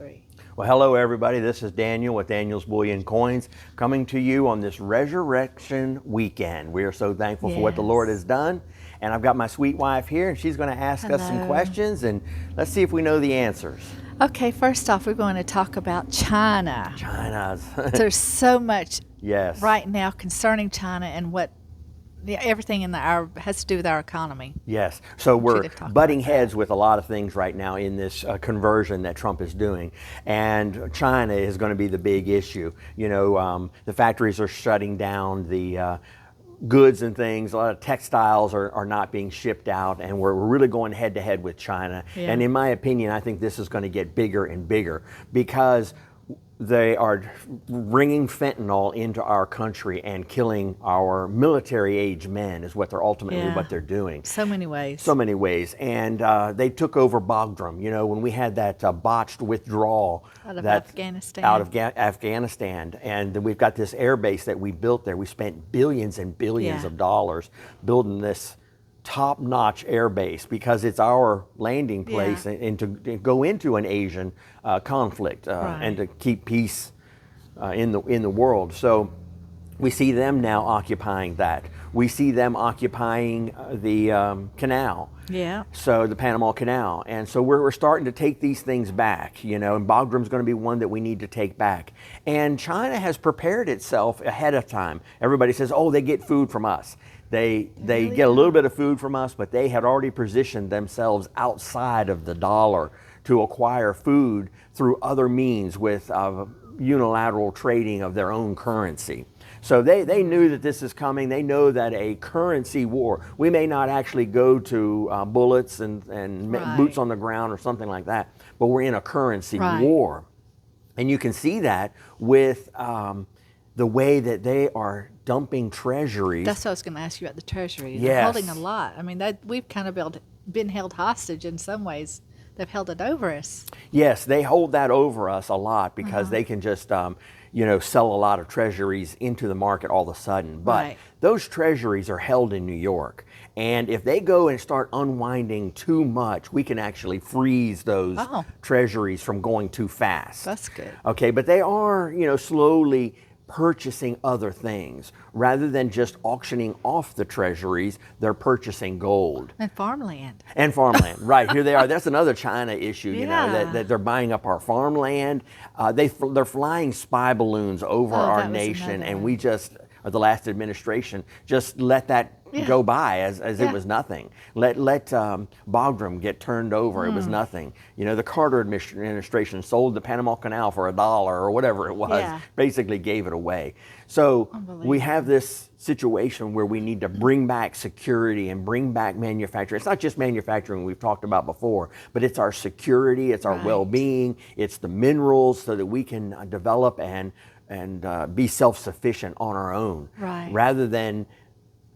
3. Well, hello everybody. This is Daniel with Daniel's Bullion Coins coming to you on this Resurrection weekend. We are so thankful for what the Lord has done. And I've got my sweet wife here and she's going to ask us some questions and let's see if we know the answers. Okay, first off, we're going to talk about China. China's. There's so much Yes. right now concerning China and what everything in our has to do with our economy. Yes. So we're butting about heads with a lot of things right now in this conversion that Trump is doing. And China is going to be the big issue. You know, the factories are shutting down, the goods and things, a lot of textiles are not being shipped out, and we're really going head to head with China. Yeah. And in my opinion, I think this is going to get bigger and bigger because they are bringing fentanyl into our country and killing our military-age men is what they're ultimately what they're doing. So many ways. So many ways. And they took over Bagram. You know, when we had that botched withdrawal out of Afghanistan. Afghanistan. And then we've got this air base that we built there. We spent billions and billions of dollars building this top-notch air base because it's our landing place and to go into an Asian conflict and to keep peace in the world. So we see them now occupying that. We see them occupying the canal. Yeah. So the Panama Canal. And so we're starting to take these things back, you know, and Bagram's going to be one that we need to take back. And China has prepared itself ahead of time. Everybody says, oh, they get food from us. They get a little bit of food from us, but they had already positioned themselves outside of the dollar to acquire food through other means with unilateral trading of their own currency. So they knew that this is coming. They know that a currency war, we may not actually go to bullets and boots on the ground or something like that, but we're in a currency war. And you can see that with the way that they are dumping treasuries. That's what I was going to ask you about the Treasury. Yes. They're holding a lot. I mean, we've kind of been held hostage in some ways. They've held it over us. Yes, they hold that over us a lot because they can just, you know, sell a lot of treasuries into the market all of a sudden. But those treasuries are held in New York. And if they go and start unwinding too much, we can actually freeze those treasuries from going too fast. That's good. Okay, but they are, you know, slowly purchasing other things. Rather than just auctioning off the treasuries, they're purchasing gold. And farmland. And farmland, right. Here they are. That's another China issue, you know, that they're buying up our farmland. They're flying spy balloons over our nation, and we just, the last administration, just let that go by as it was nothing. Let Bagram get turned over. It was nothing. You know, the Carter administration sold the Panama Canal for $1 or whatever it was, basically gave it away. So we have this situation where we need to bring back security and bring back manufacturing. It's not just manufacturing we've talked about before, but it's our security, it's our well-being, it's the minerals so that we can develop and be self-sufficient on our own, rather than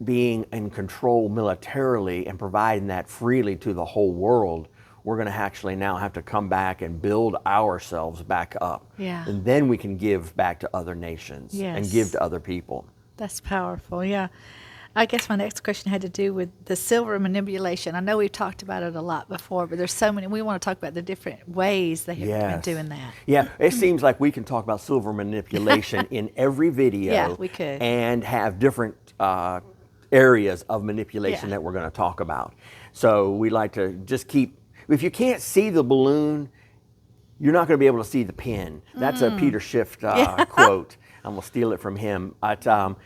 being in control militarily and providing that freely to the whole world. We're going to actually now have to come back and build ourselves back up. And then we can give back to other nations and give to other people. That's powerful, I guess my next question had to do with the silver manipulation. I know we've talked about it a lot before, but there's so many. We want to talk about the different ways they have been doing that. Yeah, it seems like we can talk about silver manipulation in every video. Yeah, we could. And have different areas of manipulation that we're going to talk about. So we like to just keep, if you can't see the balloon, you're not going to be able to see the pin. That's a Peter Schiff quote. I'm going to steal it from him. But so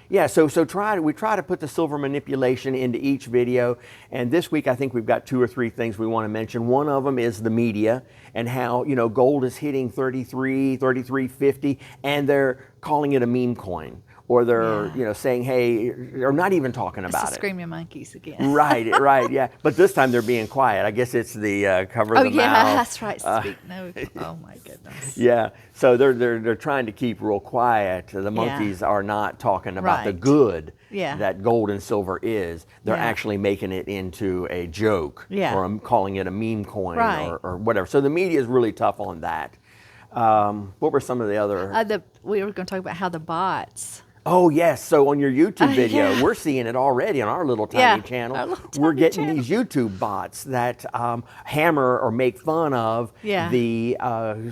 we try to put the silver manipulation into each video. And this week I think we've got 2 or 3 things we want to mention. One of them is the media and how, you know, gold is hitting 33.50 and they're calling it a meme coin. Or they're, you know, saying, hey, or not even talking about it. Screaming monkeys again. Right, yeah. But this time they're being quiet. I guess it's the cover of the mouth. Oh, yeah, that's right. Speak no. Oh, my goodness. Yeah, so they're trying to keep real quiet. The monkeys are not talking about the good that gold and silver is. They're actually making it into a joke or calling it a meme coin or whatever. So the media is really tough on that. What were some of the other? We were going to talk about how the bots Oh yes, so on your YouTube video, Yeah. we're seeing it already on our little tiny Yeah, channel. our little We're tiny getting channel. these YouTube bots that hammer or make fun of Yeah. the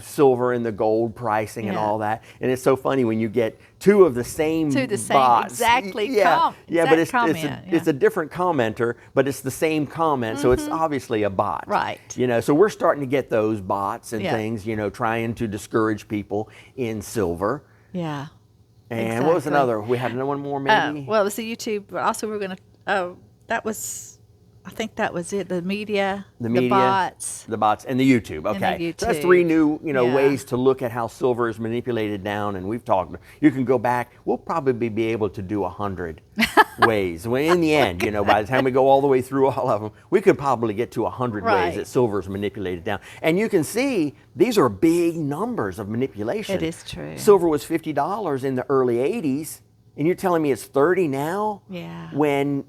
silver and the gold pricing and Yeah. all that. And it's so funny when you get two of the same To the same bots. exactly Yeah, but exact comment. it's a different commenter, but it's the same comment, so it's obviously a bot. Right. So we're starting to get those bots and Yeah. things. Trying to discourage people in silver. Yeah. And what was Exactly. another? We had one more maybe? Well, it was the YouTube, but also we're going to, I think that was it. The media, The media, bots. the bots, and the YouTube. Okay, the so that's three new, Yeah. ways to look at how silver is manipulated down. And we've talked. You can go back. We'll probably be able to do 100 ways. Well, in the end, by the time we go all the way through all of them, we could probably get to 100 ways Right. that silver is manipulated down. And you can see these are big numbers of manipulation. It is true. Silver was $50 in the early '80s, and you're telling me it's 30 now? Yeah. When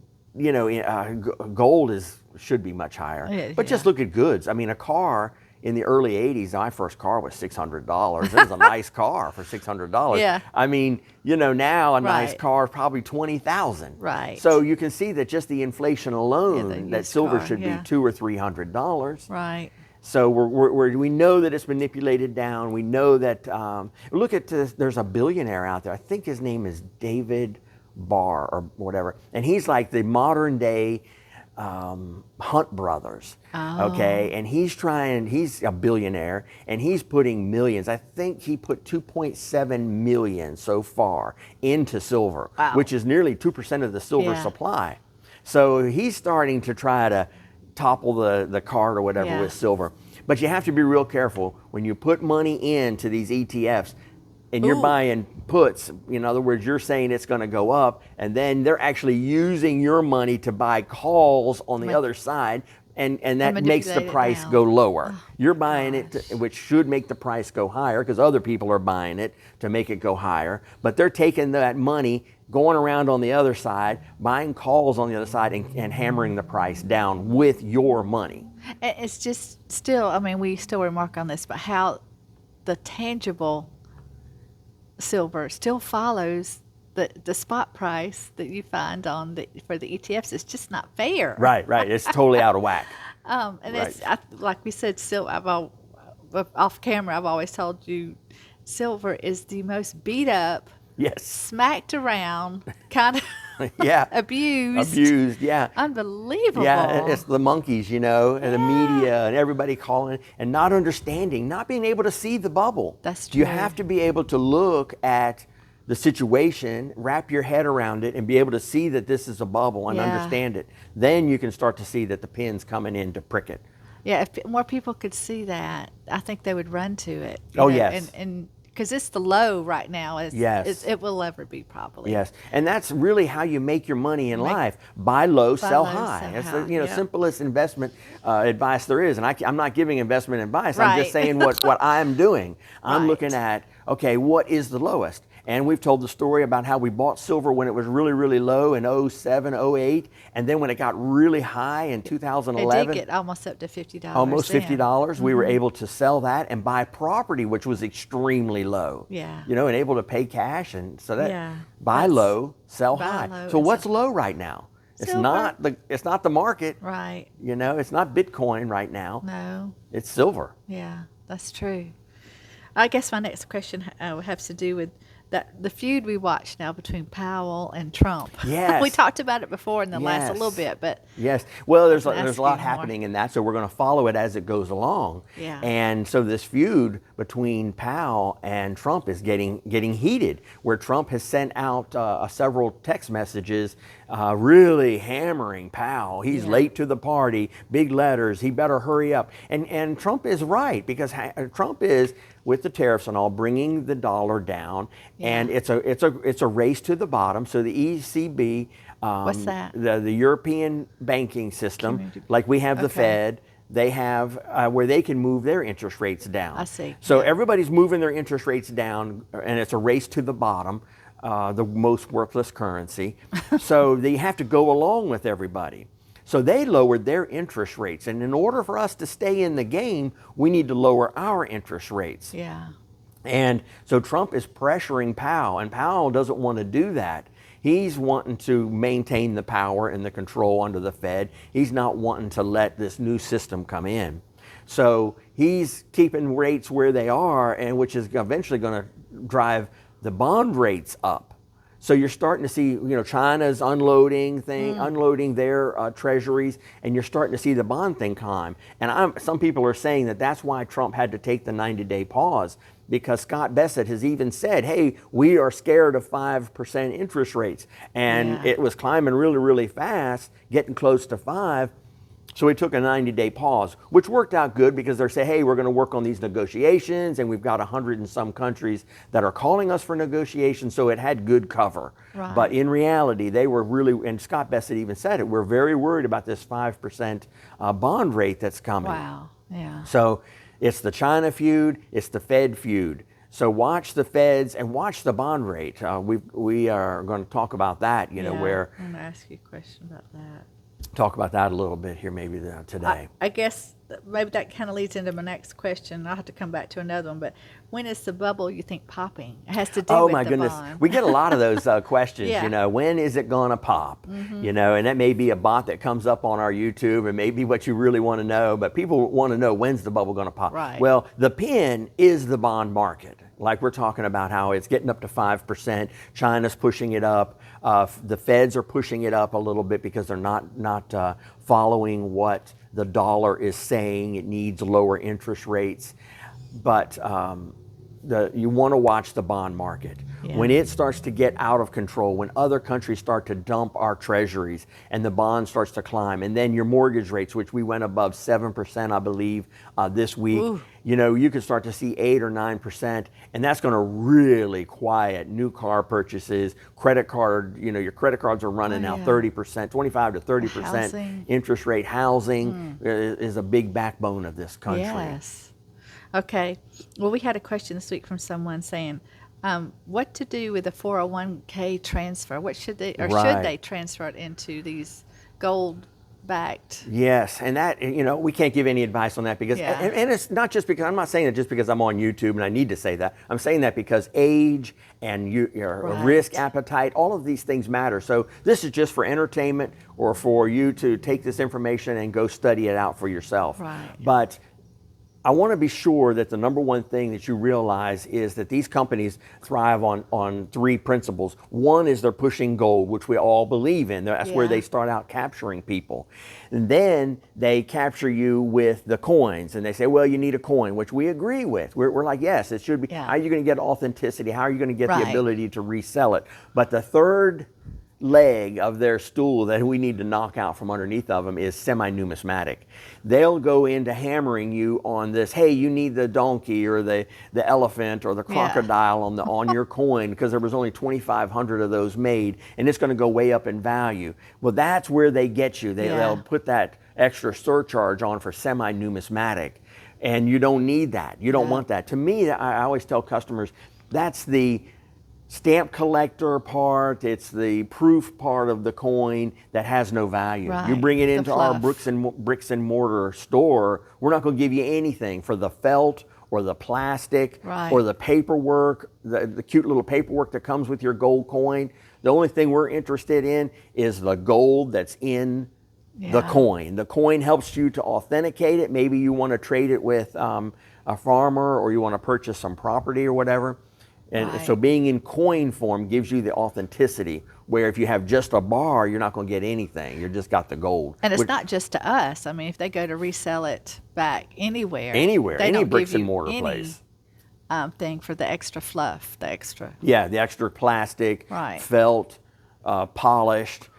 gold should be much higher. But just look at goods. I mean, a car in the early '80s, my first car was $600. It was a nice car for $600. Yeah. I mean, now a nice Right. car is probably $20,000. Right. So you can see that just the inflation alone, the that used silver car, should yeah. be $200 or $300. Right. So we know that it's manipulated down. We know that, look at this, there's a billionaire out there. I think his name is David Barr or whatever. And he's like the modern day Hunt brothers. Oh. Okay. And he's a billionaire and he's putting millions. I think he put 2.7 million so far into silver, Wow. which is nearly 2% of the silver Yeah. supply. So he's starting to try to topple the cart or whatever Yeah. with silver. But you have to be real careful when you put money into these ETFs and you're Ooh. buying puts. In other words, you're saying it's going to go up, and then they're actually using your money to buy calls on the other side, and that makes the manipulate it price down. go lower. You're buying it, which should make the price go higher because other people are buying it to make it go higher. But they're taking that money, going around on the other side, buying calls on the other side, and hammering the price down with your money. And it's just still, I mean, we still remark on this, but how the tangible silver still follows the spot price that you find for the ETFs. It's just not fair. Right. It's totally out of whack. And Right. it's like we said, off camera, I've always told you, silver is the most beat up, Yes. smacked around, kind of Yeah. abused. Yeah. Unbelievable. Yeah, it's the monkeys, and the media and everybody calling and not understanding, not being able to see the bubble. That's You true. have to be able to look at the situation, wrap your head around it, and be able to see that this is a bubble and Yeah. understand it. Then you can start to see that the pin's coming in to prick it. Yeah, if more people could see that, I think they would run to it. Yes. And because it's the low right now. Yes. It will ever be probably. Yes, and that's really how you make your money in life. Buy low, sell low, high. sell It's high, the yeah. simplest investment advice there is. And I'm not giving investment advice. I'm just Right. saying what I'm doing. I'm Right. looking at, okay, what is the lowest? And we've told the story about how we bought silver when it was really, really low in 07, 08. And then when it got really high in It 2011. did get almost up to $50. Almost then. $50. We were able to sell that and buy property, which was extremely low. Yeah. And able to pay cash, and so that Yeah. buy That's- low, sell buy high. low So and what's sell- low right now? It's Silver. not the market. Right. It's not Bitcoin right now. No. It's silver. Yeah, that's true. I guess my next question has to do with the feud we watch now between Powell and Trump. Yes. We talked about it before in the last a little Yes. bit, but Yes. Well, there's I can a ask lot you more. happening in that, so we're going to follow it as it goes along. Yeah. And so this feud between Powell and Trump is getting heated, where Trump has sent out several text messages really hammering Powell. He's Yeah. late to the party, big letters, he better hurry up. And Trump is right, because Trump is, with the tariffs and all, bringing the dollar down, and it's a race to the bottom. So the ECB, What's that? The European banking system, Community- like we have the Okay. Fed, they have where they can move their interest rates down. I see. So Yeah. everybody's moving their interest rates down, and it's a race to the bottom, the most worthless currency. So they have to go along with everybody. So they lowered their interest rates, and in order for us to stay in the game, we need to lower our interest rates. yeah. And so Trump is pressuring Powell, and Powell doesn't want to do that. He's wanting to maintain the power and the control under the Fed. He's not wanting to let this new system come in. So he's keeping rates where they are, and which is eventually going to drive the bond rates up. So you're starting to see, China's unloading their treasuries, and you're starting to see the bond thing climb. And some people are saying that that's why Trump had to take the 90-day pause, because Scott Bessent has even said, hey, we are scared of 5% interest rates. And it was climbing really, really fast, getting close to 5. So we took a 90-day pause, which worked out good because they're saying, hey, we're going to work on these negotiations, and we've got 100 and some countries that are calling us for negotiations, so it had good cover. Right. But in reality, they were really, and Scott Bessent even said it, we're very worried about this 5% bond rate that's coming. Wow, yeah. So it's the China feud, it's the Fed feud. So watch the Feds and watch the bond rate. We are going to talk about that, where... I'm going to ask you a question about that. Talk about that a little bit here maybe today. I guess maybe that kind of leads into my next question. I'll have to come back to another one, but when is the bubble you think popping? It has to do with the bond. Oh my goodness. We get a lot of those questions, when is it going to pop? And that may be a bot that comes up on our YouTube, and maybe what you really want to know, but people want to know, when's the bubble going to pop? Right. Well, the pin is the bond market. Like we're talking about how it's getting up to 5%. China's pushing it up. The Feds are pushing it up a little bit because they're not following what the dollar is saying. It needs lower interest rates. But you want to watch the bond market. Yeah. When it starts to get out of control, when other countries start to dump our treasuries and the bond starts to climb, and then your mortgage rates, which we went above 7%, I believe, this week, Ooh. You can start to see 8 or 9%, and that's going to really quiet new car purchases, credit card, your credit cards are running now 30%, 25 to 30% interest rate. Housing is a big backbone of this country. Yes. Okay. Well, we had a question this week from someone saying, what to do with a 401k transfer? What should they, or should they transfer it into these gold-backed? Yes, and that, we can't give any advice on that because, and it's not just because, I'm not saying it just because I'm on YouTube and I need to say that. I'm saying that because age and your risk appetite, all of these things matter. So this is just for entertainment or for you to take this information and go study it out for yourself. Right. But I want to be sure that the number one thing that you realize is that these companies thrive on 3 principles. One is they're pushing gold, which we all believe in. That's where they start out capturing people. And then they capture you with the coins. And they say, well, you need a coin, which we agree with. We're like, yes, it should be. Yeah. How are you going to get authenticity? How are you going to get the ability to resell it? But the third leg of their stool that we need to knock out from underneath of them is semi-numismatic. They'll go into hammering you on this, hey, you need the donkey or the elephant or the crocodile on your coin because there was only 2,500 of those made and it's going to go way up in value. Well, that's where they get you. They'll put that extra surcharge on for semi-numismatic, and you don't need that. You don't want that. To me, I always tell customers, that's the stamp collector part, it's the proof part of the coin that has no value. Right. You bring it into our bricks and mortar store, we're not going to give you anything for the felt or the plastic or the paperwork, the cute little paperwork that comes with your gold coin. The only thing we're interested in is the gold that's in the coin. The coin helps you to authenticate it. Maybe you want to trade it with a farmer or you want to purchase some property or whatever. And so being in coin form gives you the authenticity, where if you have just a bar, you're not going to get anything. You've just got the gold. And it's not just to us. I mean, if they go to resell it back anywhere, any bricks and mortar place. Thing for the extra fluff, the extra. Yeah, the extra plastic, felt, polished,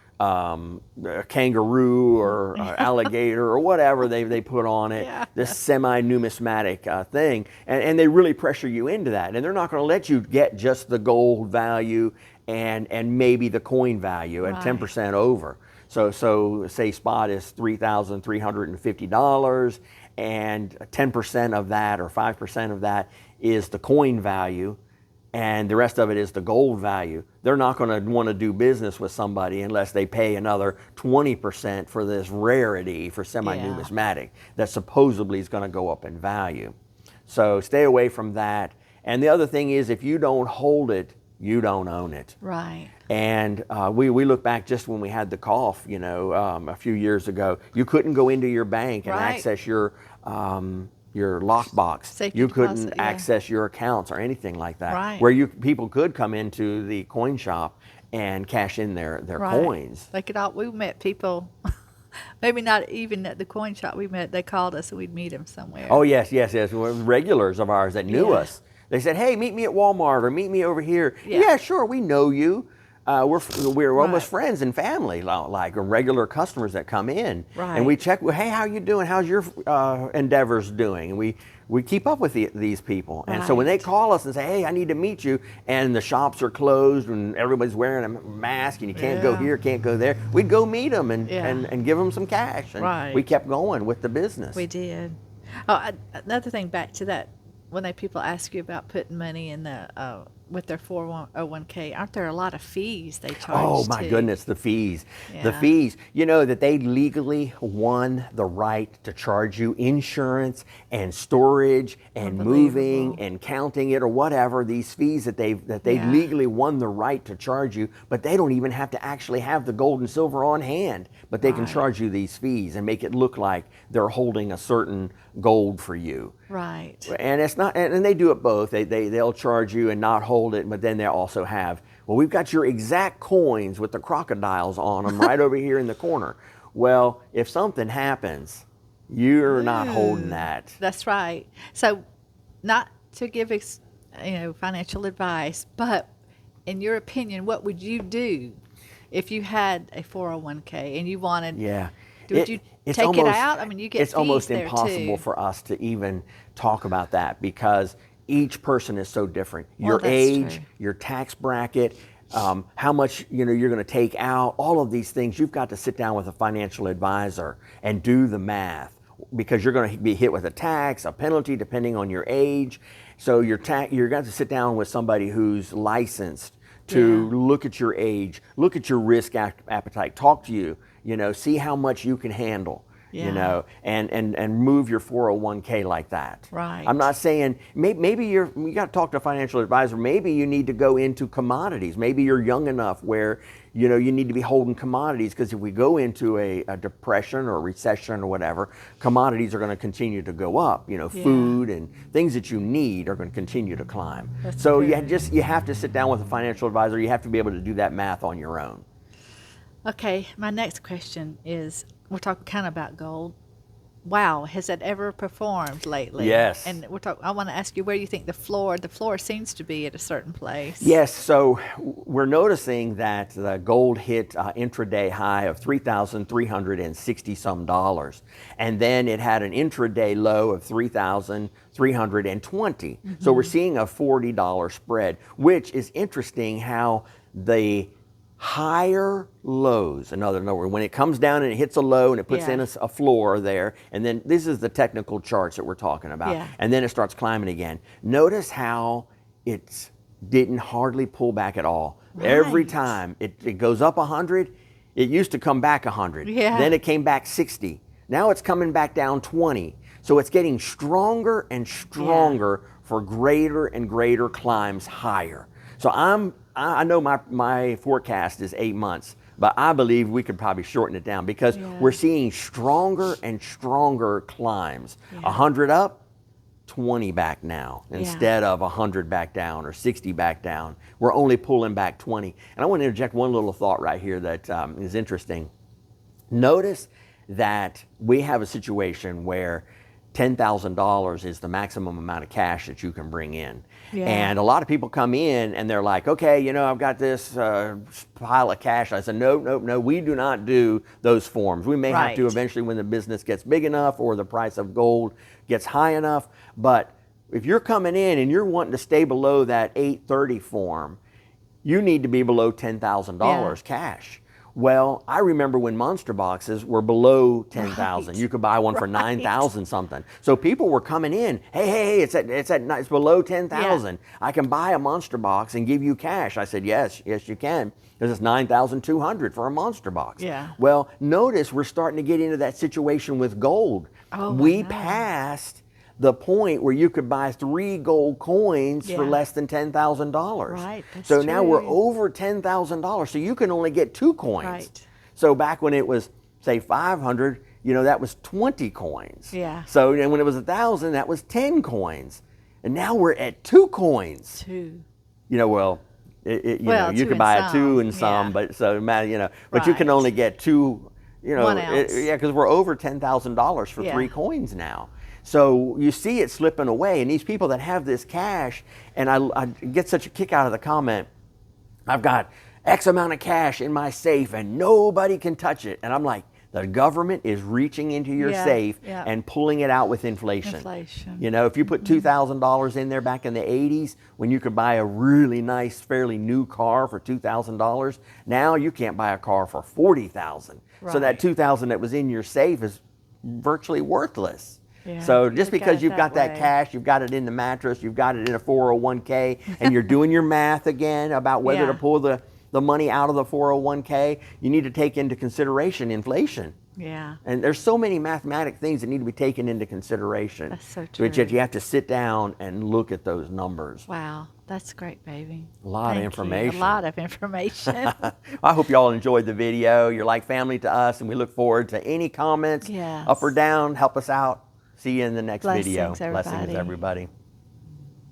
kangaroo or alligator or whatever they put on it, this semi-numismatic thing. And they really pressure you into that. And they're not going to let you get just the gold value and maybe the coin value at 10% over. So say spot is $3,350 and 10% of that or 5% of that is the coin value, and the rest of it is the gold value. They're not going to want to do business with somebody unless they pay another 20% for this rarity for semi-numismatic that supposedly is going to go up in value. So stay away from that. And the other thing is, if you don't hold it, you don't own it. Right. And we look back just when we had the cough, a few years ago. You couldn't go into your bank and access your lockbox. Safety You deposit, couldn't access your accounts or anything like that. Right. Where people could come into the coin shop and cash in their coins. We met people, maybe not even at the coin shop. They called us and we'd meet them somewhere. Oh, yes. Regulars of ours that knew us. They said, hey, meet me at Walmart or meet me over here. Yeah, sure, we know you. We're almost friends and family, like regular customers that come in. Right. And we check, hey, how you doing? How's your endeavors doing? And we keep up with these people. And so when they call us and say, hey, I need to meet you, and the shops are closed and everybody's wearing a mask and you can't go here, can't go there, we'd go meet them and give them some cash. And we kept going with the business. We did. Oh, another thing back to that, when people ask you about putting money in the with their 401k, aren't there a lot of fees they charge? Oh my goodness, the fees. Yeah. The fees. You know that they legally won the right to charge you insurance and storage and moving and counting it or whatever, these fees that they legally won the right to charge you, but they don't even have to actually have the gold and silver on hand, but they can charge you these fees and make it look like they're holding a certain gold for you. Right. And it's not, and they do it both. They'll charge you and not hold it, but then they also have, well, we've got your exact coins with the crocodiles on them right over here in the corner. Well, if something happens, you're not holding that. That's right. So, not to give financial advice, but in your opinion, what would you do if you had a 401k and you wanted? Yeah. Would you take it out? I mean, you get it's fees almost there impossible too. for us to even talk about that because each person is so different. Your Well, that's age, true. your tax bracket, how much you're going to take out, all of these things. You've got to sit down with a financial advisor and do the math because you're going to be hit with a tax, a penalty, depending on your age. So you're going to sit down with somebody who's licensed to look at your age, look at your risk appetite, talk to you, see how much you can handle. And move your 401k like that. Right. I'm not saying, maybe you got to talk to a financial advisor. Maybe you need to go into commodities. Maybe you're young enough where, you need to be holding commodities because if we go into a depression or a recession or whatever, commodities are going to continue to go up. Food and things that you need are going to continue to climb. That's so good. you have to sit down with a financial advisor. You have to be able to do that math on your own. Okay, my next question is, we're talking kind of about gold. Wow, has it ever performed lately? Yes. And I want to ask you where you think the floor seems to be at a certain place. Yes, so we're noticing that the gold hit intraday high of $3,360 some dollars. And then it had an intraday low of $3,320. So we're seeing a $40 spread, which is interesting how the higher lows, in other words, when it comes down and it hits a low and it puts in a floor there, and then this is the technical charts that we're talking about, and then it starts climbing again. Notice how it didn't hardly pull back at all. Right. Every time it goes up 100, it used to come back 100. Yeah. Then it came back 60. Now it's coming back down 20. So it's getting stronger and stronger for greater and greater climbs higher. So I know my forecast is 8 months, but I believe we could probably shorten it down because we're seeing stronger and stronger climbs. 100 up, 20 back now instead of 100 back down or 60 back down. We're only pulling back 20. And I want to interject one little thought right here that is interesting. Notice that we have a situation where $10,000 is the maximum amount of cash that you can bring in. Yeah. And a lot of people come in and they're like, okay, I've got this pile of cash. I said, no, we do not do those forms. We may have to eventually when the business gets big enough or the price of gold gets high enough. But if you're coming in and you're wanting to stay below that 830 form, you need to be below $10,000 cash. Well, I remember when monster boxes were below 10,000. You could buy one for 9,000 something. So people were coming in. Hey, it's below 10,000. I can buy a monster box and give you cash. I said, yes, you can. This is 9,200 for a monster box. Yeah. Well, notice we're starting to get into that situation with gold. Oh, we passed the point where you could buy 3 gold coins for less than $10,000. Right, that's so now we're true. over $10,000. So you can only get 2 coins. Right. So back when it was, say, 500, that was 20 coins. Yeah. So and when it was 1,000, that was 10 coins. And now we're at 2 coins. 2. Well, Well, you 2 could buy and a 2 some, and some, yeah. but so but you can Right. only get 2. 1 ounce. Because we're over $10,000 for 3 coins now. So you see it slipping away, and these people that have this cash, and I get such a kick out of the comment, I've got X amount of cash in my safe and nobody can touch it. And I'm like, the government is reaching into your safe and pulling it out with inflation. If you put $2,000 in there back in the 80s, when you could buy a really nice, fairly new car for $2,000, now you can't buy a car for $40,000. Right. So that $2,000 that was in your safe is virtually worthless. Yeah, so just look at because it you've got that way. cash, you've got it in the mattress, you've got it in a 401k, and you're doing your math again about whether to pull the money out of the 401k, you need to take into consideration inflation. Yeah. And there's so many mathematic things that need to be taken into consideration. That's so true. Which you have to sit down and look at those numbers. Wow, that's great, baby. A lot of information. A lot of information. I hope you all enjoyed the video. You're like family to us, and we look forward to any comments, Yes. up or down. Help us out. See you in the next Blessings, video. everybody. Blessings, everybody.